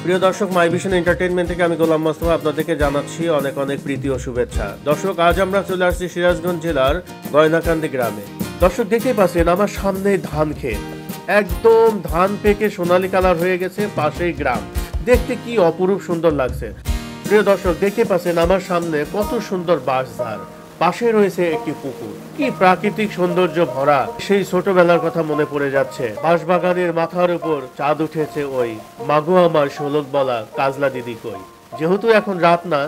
প্রিয় দর্শক, মাই vision entertainment থেকে আমি গোলাম মোস্তফা আপনাদেরকে জানাচ্ছি অনেক অনেক প্রীতি ও শুভেচ্ছা। দর্শক, আজ আমরা চলে আসছি সিরাজগঞ্জ জেলার গয়নাকান্দি গ্রামে। দর্শক, দেখতেই পাচ্ছেন আমার সামনে ধান ক্ষেত, একদম ধান পেকে সোনালী কালার হয়ে গেছে। পাশেই গ্রাম, দেখতে কি অপরূপ সুন্দর লাগছে। প্রিয় দর্শক, দেখতে পাচ্ছেন আমার সামনে কত সুন্দর বাঁশঝাড়, পাশে রয়েছে একটি পুকুর। কি প্রাকৃতিক সৌন্দর্য ভরা, সেই ছোটবেলার কথা মনে পড়ে যাচ্ছে। বাঁশবাগানের মাথার উপর চাঁদ উঠেছে ওই, মাগো আমার শোলক বলা কাজলা দিদি কই। যেহেতু এখন রাত না,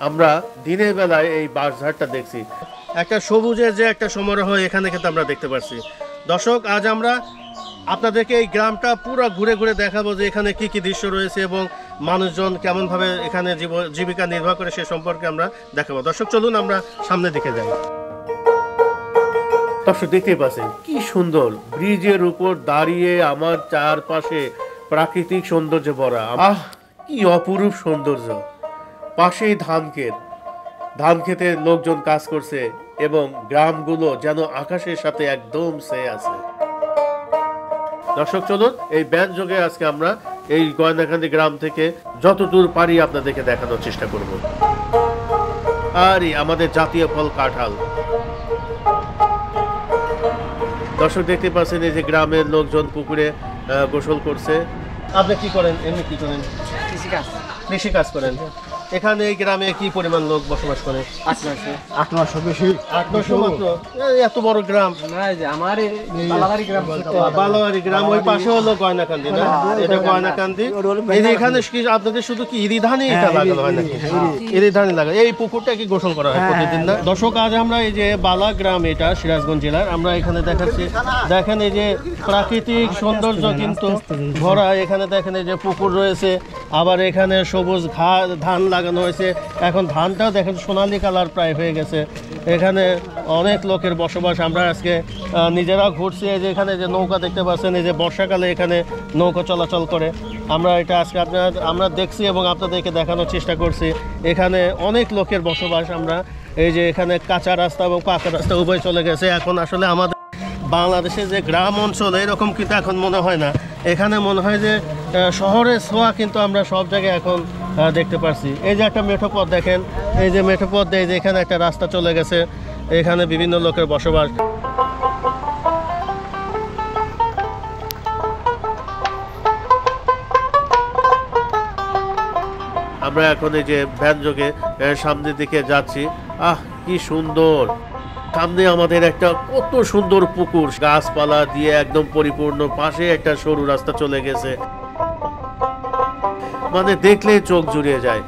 আমরা দিনের বেলায় এই বাঁশঝাড়টা দেখছি। একটা সবুজের যে একটা সমারোহ এখানে কিন্তু আমরা দেখতে পাচ্ছি। দর্শক, আজ আমরা আপনাদেরকে এই গ্রামটা পুরো ঘুরে ঘুরে দেখাবো যে এখানে কি কি দৃশ্য রয়েছে এবং মানুষজন কেমন ভাবে এখানে জীবিকা নির্বাহ করে সে সম্পর্কে আমরা দেখাবো। দর্শক, চলুন আমরা সামনের দিকে যাই। দর্শক, দেখতেই পাচ্ছেন কি সুন্দর, ব্রিজের উপর দাঁড়িয়ে আমার চারপাশে প্রাকৃতিক সৌন্দর্য ভরা। কি অপরূপ সৌন্দর্য। পাশেই ধান ক্ষেত, ধান ক্ষেতে লোকজন কাজ করছে এবং গ্রামগুলো যেন আকাশের সাথে একদম ছেয়ে আছে। দর্শক, চলুন এই ব্যান যোগে আজকে আমরা এই গয়নাকান্দি গ্রাম থেকে যতদূর পারি আপনাদেরকে দেখানোর চেষ্টা করব। আর আমাদের জাতীয় ফল কাঁঠাল। দর্শক, দেখতে পাচ্ছেন এই যে গ্রামের লোকজন পুকুরে গোসল করছে। আপনি কি করেন? এমনি কি করেন? কৃষি কাজ করেন। এখানে এই গ্রামে কি পরিমাণ লোক বসবাস করে? 800 বেশি। 800 মাত্র? এত বড় গ্রাম? বালাবাড়ি গ্রাম, ওই পাশে হলো গয়নাকান্দি না? এটা গয়নাকান্দি। এখানে আপনাদের শুধু কি ইরি ধানই এটা লাগানো হয় নাকি? ইরি ধানই লাগায়। এই পুকুরটা কি গোসল করা হয় প্রতিদিন না? দর্শক, আজ আমরা এই যে বালা গ্রাম, এটা সিরাজগঞ্জ জেলার, আমরা এখানে দেখাচ্ছি। দেখেন এই যে প্রাকৃতিক সৌন্দর্য কিন্তু ভরা। এখানে দেখেন এই যে পুকুর রয়েছে, আবার এখানে সবুজ ধান লাগানো হয়েছে। এখন ধানটাও দেখেন সোনালী কালার প্রায় হয়ে গেছে। এখানে অনেক লোকের বসবাস। আমরা আজকে নিজেরাও ঘুরছি। এই যে এখানে যে নৌকা দেখতে পাচ্ছেন, এই যে বর্ষাকালে এখানে নৌকা চলাচল করে। আমরা এটা আজকে আমরা দেখছি এবং আপনাদেরকে দেখানোর চেষ্টা করছি। এখানে অনেক লোকের বসবাস। আমরা এই যে এখানে কাঁচা রাস্তা এবং পাকা রাস্তা উভয় চলে গেছে। এখন আসলে আমাদের বাংলাদেশে যে গ্রাম অঞ্চল এরকম কিন্তু এখন মনে হয় না। এখানে মনে হয় যে শহরের ছোঁয়া কিন্তু আমরা সব জায়গায় এখন দেখতে পাচ্ছি। এই যে একটা মেঠো পথ দেখেন, এই যে মেঠো পথ দিয়ে যে এখানে একটা রাস্তা চলে গেছে। এখানে বিভিন্ন লোকের বসবাস। আমরা এখন এই যে ভ্যান যোগে সামনের দিকে যাচ্ছি। কি সুন্দর। সামনে আমাদের একটা কত সুন্দর পুকুর, গাছপালা দিয়ে একদম পরিপূর্ণ। পাশে একটা সরু রাস্তা চলে গেছে, মানে দেখলেই চোখ জুড়িয়ে যায়।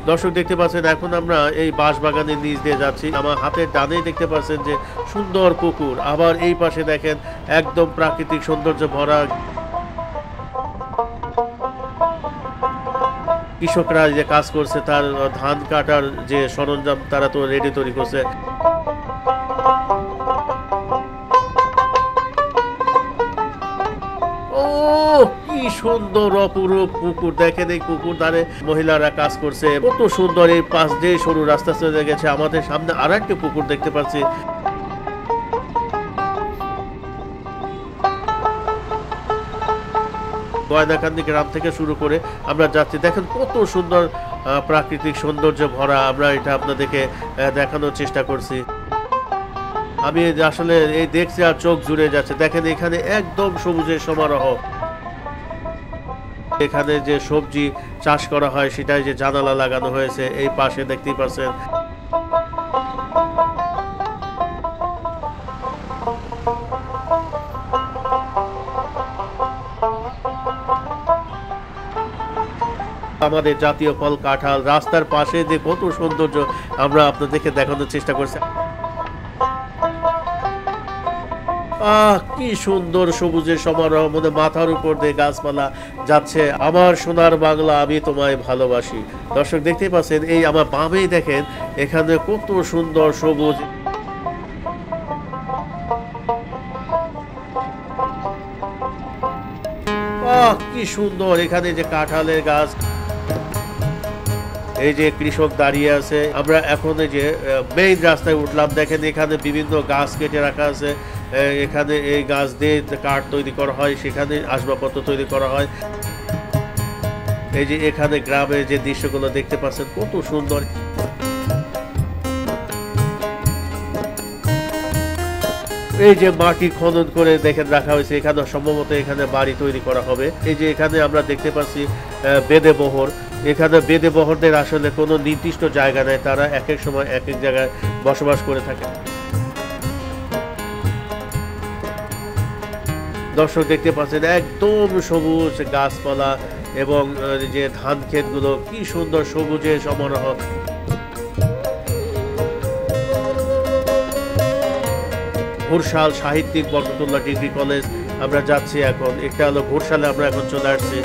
দর্শক, দেখতে পাচ্ছেন এখন আমরা এই বাঁশবাগানের নিচ দিয়ে যাচ্ছি। আমার হাতের ডানেই দেখতে পাচ্ছেন যে সুন্দর পুকুর, আবার এই পাশে দেখেন একদম প্রাকৃতিক সৌন্দর্য ভরা। কৃষকরা যে কাজ করছে, তার ধান কাটার যে সরঞ্জাম তারা তো রেডি তৈরি করছে। কি সুন্দর অপরূপ পুকুর। দেখেন এই পুকুর ধারে মহিলারা কাজ করছে, কত সুন্দর। এই পাশ দিয়ে সরু রাস্তা চলে গেছে। আমাদের সামনে আর একটা পুকুর দেখতে পাচ্ছি। গয়নাকান্দি গ্রাম থেকে শুরু করে আমরা যাচ্ছি। দেখেন কত সুন্দর প্রাকৃতিক সৌন্দর্য ভরা। আমরা এটা আপনাদেরকে দেখানোর চেষ্টা করছি। আমি আসলে এই দেখছি আর চোখ জুড়ে যাচ্ছে। দেখেন এখানে একদম সবুজের সমারোহ। এখানে যে সবজি চাষ করা হয় সেটাই যে জানালা লাগানো হয়েছে। এই পাশে দেখতেই পাচ্ছেন আমাদের জাতীয় ফল কাঁঠাল। রাস্তার পাশে যে কত সৌন্দর্য আমরা আপনাদেরকে দেখানোর চেষ্টা করছি। কি সুন্দর সবুজের সমারোহ, মনে মাথার উপর দিয়ে গাছপালা যাচ্ছে। আমার সোনার বাংলা, আমি তোমায় ভালোবাসি। দর্শক, দেখতেই পাচ্ছেন এই আমার বামেই দেখেন এখানে কত সুন্দর সবুজ। কি সুন্দর। এখানে যে কাঁঠালের গাছ, এই যে কৃষক দাঁড়িয়ে আছে। আমরা এখন এই যে মেইন রাস্তায় উঠলাম। দেখেন এখানে বিভিন্ন গাছ কেটে রাখা আছে। এখানে এই গাছ দিয়ে কাঠ তৈরি করা হয়, সেখানে আসবাবপত্র তৈরি করা হয়। এই যে এখানে গ্রামের যে দৃশ্যগুলো দেখতে পাচ্ছেন কত সুন্দর। এই যে মাটি খনন করে দেখেন রাখা হয়েছে, এখানে সম্ভবত এখানে বাড়ি তৈরি করা হবে। এই যে এখানে আমরা দেখতে পাচ্ছি বেদে বহর, এখানে বেদে বহরদের আসলে কোনো নির্দিষ্ট জায়গা নেই, তারা এক এক সময় এক এক জায়গায় বসবাস করে থাকে। দর্শক দেখতে পাচ্ছেন একদম সবুজ গাছপালা এবং যে ধান ক্ষেতগুলো কি সুন্দর সবুজে সমারোহ। ঘোরশাল সাহিত্যিক বরকতুল্লাহ ডিগ্রি কলেজ আমরা যাচ্ছি এখন, একটা হলো ঘোরশালে আমরা এখন চলে আসছি।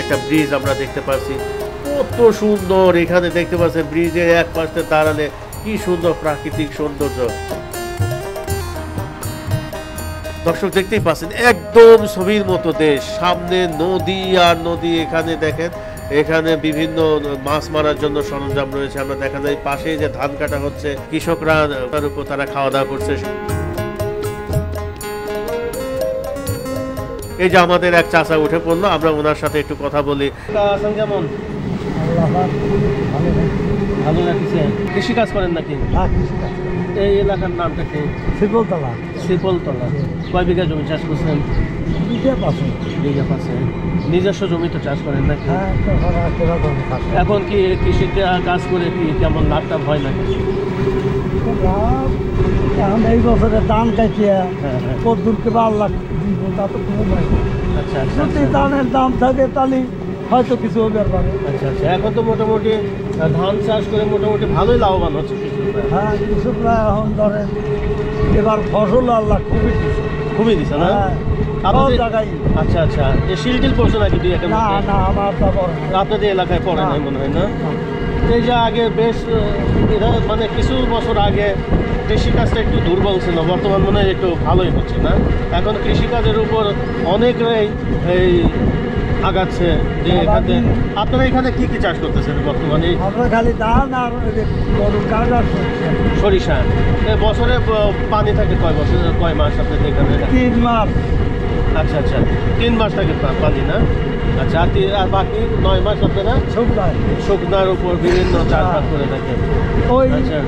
একটা ব্রিজ আমরা দেখতে পাচ্ছি কত সুন্দর, এখানে দেখতে পাচ্ছেন ব্রিজের এক পাশে দাঁড়ালে কি সুন্দর প্রাকৃতিক সৌন্দর্য। দর্শক দেখতেই পাচ্ছেন একদম ছবির মতো দেশ, সামনে নদী আর নদী। এখানে দেখেন এখানে বিভিন্ন মাছ মারার জন্য সরঞ্জাম রয়েছে। আমরা দেখা যায় পাশে যে ধান কাটা হচ্ছে, কৃষকরা তার উপর তারা খাওয়া দাওয়া করছে। এই যে আমাদের এক চাচা উঠে পড়লো, আমরা ওনার সাথে একটু কথা বলি। কেমন? ভালো লাগছে। কৃষি কাজ করেন নাকি? এই এলাকার নামটা কি? শিপলতলা। শিপলতলা। কয় বিঘা জমি চাষ করছেন? বিঘা পাশে। নিজস্ব জমি তো চাষ করেন নাকি? এখন কি কৃষি কাজ করে কি কেমন লাভটা হয় নাকি? এখন এই বছরে ধান কাটিয়ে কদ্দুরকে 12 লাখ দিব, তা তো কোনো ভয় নেই। আচ্ছা আচ্ছা। যদি ধানের দাম থাকে তাহলে হয়তো কিছু হবে। আচ্ছা আচ্ছা। এখন তো মোটামুটি ধান চাষ করে মোটামুটি ভালোই লাভবান হচ্ছে কৃষকরা। হ্যাঁ, কৃষকরা এখন ধরেন এবার ফসল আল্লাহ খুবই দিচ্ছে। খুবই দিচ্ছে না? আচ্ছা আচ্ছা। শিল টিল পড়ছে নাকি দুই একটা? না না, আমার তা পড়ে না। আপনাদের এলাকায় পড়ে নাই মনে হয় না? এই যে আগে বেশ মানে কিছু বছর আগে কৃষিকাজটা একটু দুর্বল ছিল, বর্তমান মনে হয় একটু ভালোই হচ্ছে না? এখন কৃষিকাজের উপর অনেকটাই এই আগাচ্ছে। যে এখানে আপনারা এখানে কি কি চাষ করতেছেন বর্তমানে? আমরা খালি ধান আর গরুর কাজ আর সরিষা। বছরে পানি থাকে কয় বছর, কয় মাস আপনাদের এখানে? 3 মাস। আচ্ছা আচ্ছা, 3 মাস থাকে পানি না? আচ্ছা, আর বাকি 9 মাস আপনারা শুকনার উপর বিভিন্ন চাষবাস করে থাকেন? ওই আচ্ছা,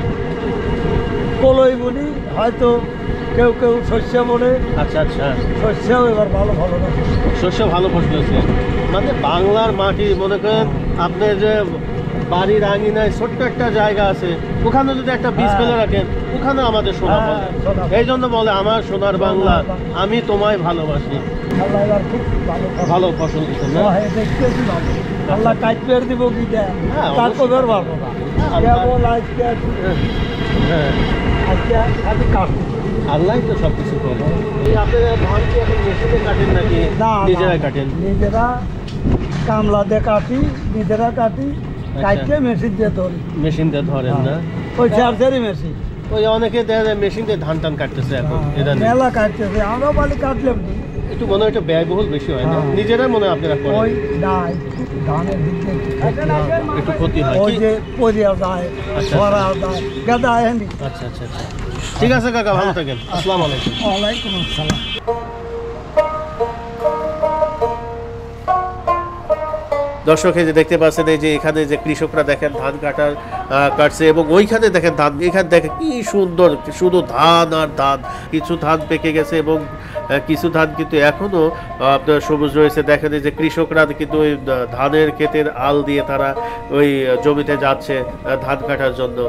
কলই বলি, হয়তো কেউ কেউ শস্য বলে। আচ্ছা আচ্ছা। শস্যও এবার ভালো ভালো না, শস্য ভালো ফসল হয়েছে। মানে বাংলার মাটি মনে করেন আপনার যে বাড়ির আঙিনায় ছোট্ট একটা জায়গা আছে, ওখানে যদি একটা বীজ ফেলে রাখেন, ওখানে আমাদের সোনা ফলে। এই জন্য বলে আমার সোনার বাংলা, আমি তোমায় ভালোবাসি। আল্লাহ এবার খুব ভালো ফসল দিচ্ছেন না? দেখতেছি ভালো। আল্লাহ কাজ পেয়ে দিব কি দেয় তারপর পারবো না। কেবল আজকে আজকে খালি কাটবো, আল্লাহ তো সব কিছু করে। আপনারা ধান কি এখন মেশিনে কাটেন নাকি নিজেরাই কাটেন? নিজেরা কামলা দিয়ে কাটি, নিজেরা কাটি, কাটতে মেশিন দিয়ে ধরি। মেশিন দিয়ে ধরেন না? ওই চার্জারি মেশিন। ওই অনেকে দেখা যায় মেশিন দিয়ে ধান টান কাটতেছে এখন। মেলা কাটতেছে, আমরাও বালি কাটলাম একটু মনে হয় একটু ব্যয়বহুল বেশি হয় না? নিজেরাই মনে হয় আপনারা করেন? ওই না, ধানের দিকে একটু ক্ষতি হয়। ওই যে পরিয়া যায়, ভরা যায়, গাদা আয়নি। আচ্ছা আচ্ছা আচ্ছা, ঠিক আছে কাকা, ভালো থাকেন। আসসালামু আলাইকুম। ওয়ালাইকুম আসসালাম। দর্শক এই যে দেখতে পাচ্ছেন, এই যে এখানে যে কৃষকরা দেখেন ধান কাটছে এবং ওইখানে দেখেন ধান, এখানে দেখেন কি সুন্দর, শুধু ধান আর ধান। কিছু ধান পেকে গেছে এবং কিছু ধান কিন্তু এখনো আপনার সবুজ রয়েছে। দেখেন এই যে কৃষকরা কিন্তু ওই ধানের ক্ষেতের আল দিয়ে তারা ওই জমিতে যাচ্ছে ধান কাটার জন্য।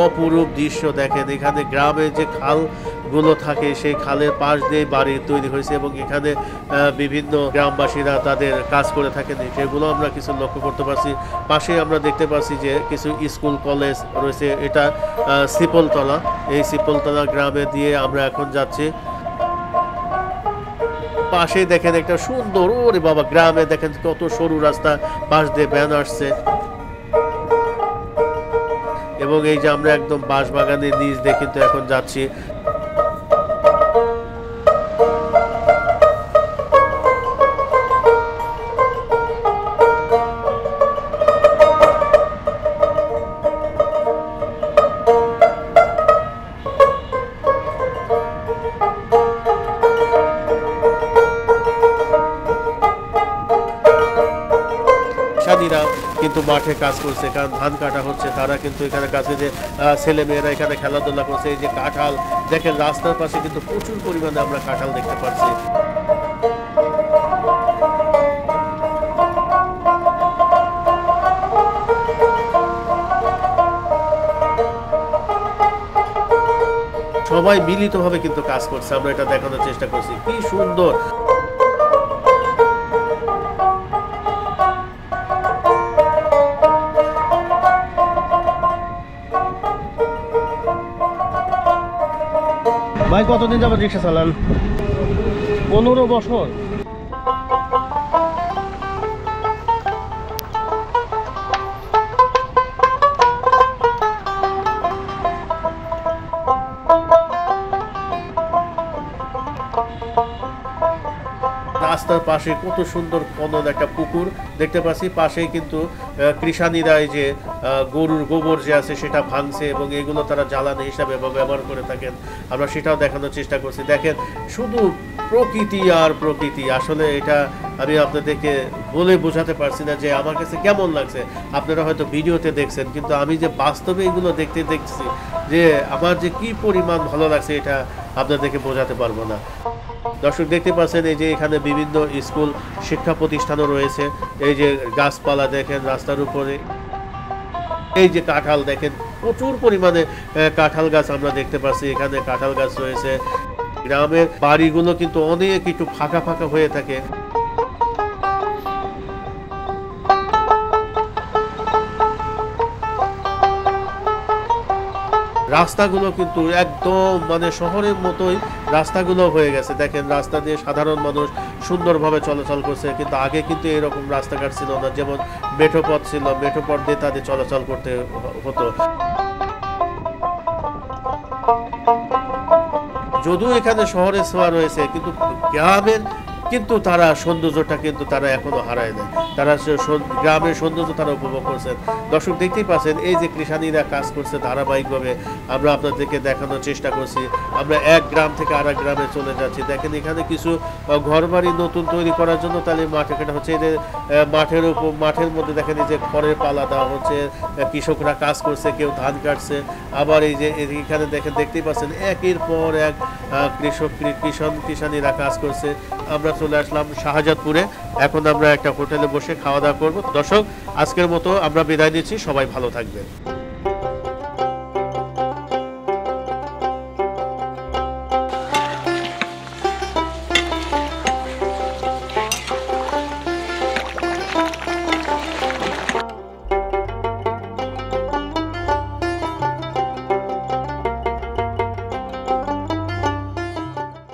অপরূপ দৃশ্য দেখেন, এখানে গ্রামের যে খালগুলো থাকে সেই খালের পাশ দিয়ে বাড়ি তৈরি হয়েছে এবং এখানে বিভিন্ন গ্রামবাসীরা তাদের কাজ করে থাকেন, সেগুলো আমরা কিছু লক্ষ্য করতে পারছি। পাশে আমরা দেখতে পাচ্ছি যে কিছু স্কুল কলেজ রয়েছে। এটা শিপলতলা, এই শিপলতলা গ্রামে দিয়ে আমরা এখন যাচ্ছি। পাশে দেখেন একটা সুন্দর, ওরে বাবা, গ্রামে দেখেন কত সরু রাস্তা, পাশ দিয়ে ভ্যান আসছে। এবং এই যে আমরা একদম বাঁশবাগানের নিচ দিয়ে কিন্তু এখন যাচ্ছি। কৃষানীরা কিন্তু মাঠে কাজ করছে, কারণ ধান কাটা হচ্ছে, তারা কিন্তু এখানে কাছে যে ছেলে মেয়েরা এখানে খেলাধুলা করছে। এই যে কাঁঠাল দেখেন, রাস্তার পাশে কিন্তু প্রচুর পরিমাণে আমরা কাঁঠাল দেখতে পাচ্ছি। সবাই মিলিতভাবে কিন্তু কাজ করছে, আমরা এটা দেখানোর চেষ্টা করছি, কি সুন্দর। ভাই কতদিন যাবত রিক্সা চালান? 15 বছর। রাস্তার পাশে কত সুন্দর খনন একটা পুকুর দেখতে পাচ্ছি। পাশেই কিন্তু কৃষানীরা এই যে গরুর গোবর যে আছে সেটা ভাঙছে এবং এগুলো তারা জ্বালানি হিসাবে ব্যবহার করে থাকেন। আমরা সেটাও দেখানোর চেষ্টা করছি। দেখেন শুধু প্রকৃতি আর প্রকৃতি, আসলে এটা আমি আপনাদেরকে বলে বোঝাতে পারছি না যে আমার কাছে কেমন লাগছে। আপনারা হয়তো ভিডিওতে দেখছেন, কিন্তু আমি যে বাস্তবে এগুলো দেখছি যে আমার যে কি পরিমাণ ভালো লাগছে এটা আপনাদেরকে বোঝাতে পারবো না। দর্শক দেখতে পাচ্ছেন এই যে এখানে বিভিন্ন স্কুল শিক্ষা প্রতিষ্ঠানও রয়েছে। এই যে গাছপালা দেখেন রাস্তার উপরে, এই যে কাঁঠাল দেখেন, প্রচুর পরিমাণে কাঁঠাল গাছ আমরা দেখতে পাচ্ছি। এখানে কাঁঠাল গাছ রয়েছে। গ্রামের বাড়িগুলো কিন্তু অনেক একটু ফাঁকা ফাঁকা হয়ে থাকে। রাস্তাগুলো কিন্তু একদম মানে শহরের মতোই রাস্তাগুলো হয়ে গেছে। দেখেন রাস্তা দিয়ে সাধারণ মানুষ সুন্দরভাবে চলাচল করছে, কিন্তু আগে কিন্তু এরকম রাস্তাঘাট ছিল না। যেমন মেঠো পথ ছিল, মেঠো পথ দিয়ে তাদের চলাচল করতে হতো। যদিও এখানে শহরের ছোঁয়া রয়েছে, কিন্তু গ্রামের কিন্তু তারা সৌন্দর্যটা কিন্তু তারা এখনো হারায় না। তারা গ্রামের সৌন্দর্য তারা উপভোগ করছেন। দর্শক দেখতেই পাচ্ছেন এই যে কৃষানীরা কাজ করছে ধারাবাহিকভাবে, আমরা আপনাদেরকে দেখানোর চেষ্টা করছি। আমরা এক গ্রাম থেকে আরেক গ্রামে চলে যাচ্ছি। দেখেন এখানে কিছু ঘরবাড়ি নতুন তৈরি করার জন্য তাহলে মাঠে কাটা হচ্ছে। এই যে মাঠের মধ্যে দেখেন এই যে খড়ের পালা দেওয়া হচ্ছে, কৃষকরা কাজ করছে, কেউ ধান কাটছে। আবার এই যে এখানে দেখতেই পাচ্ছেন একের পর এক কৃষানীরা কাজ করছে। আমরা চলে আসলাম শাহজাদপুরে। এখন আমরা একটা হোটেলে বসে খাওয়া দাওয়া করবো। দর্শক আজকের মতো আমরা বিদায় নিচ্ছি, সবাই ভালো থাকবেন।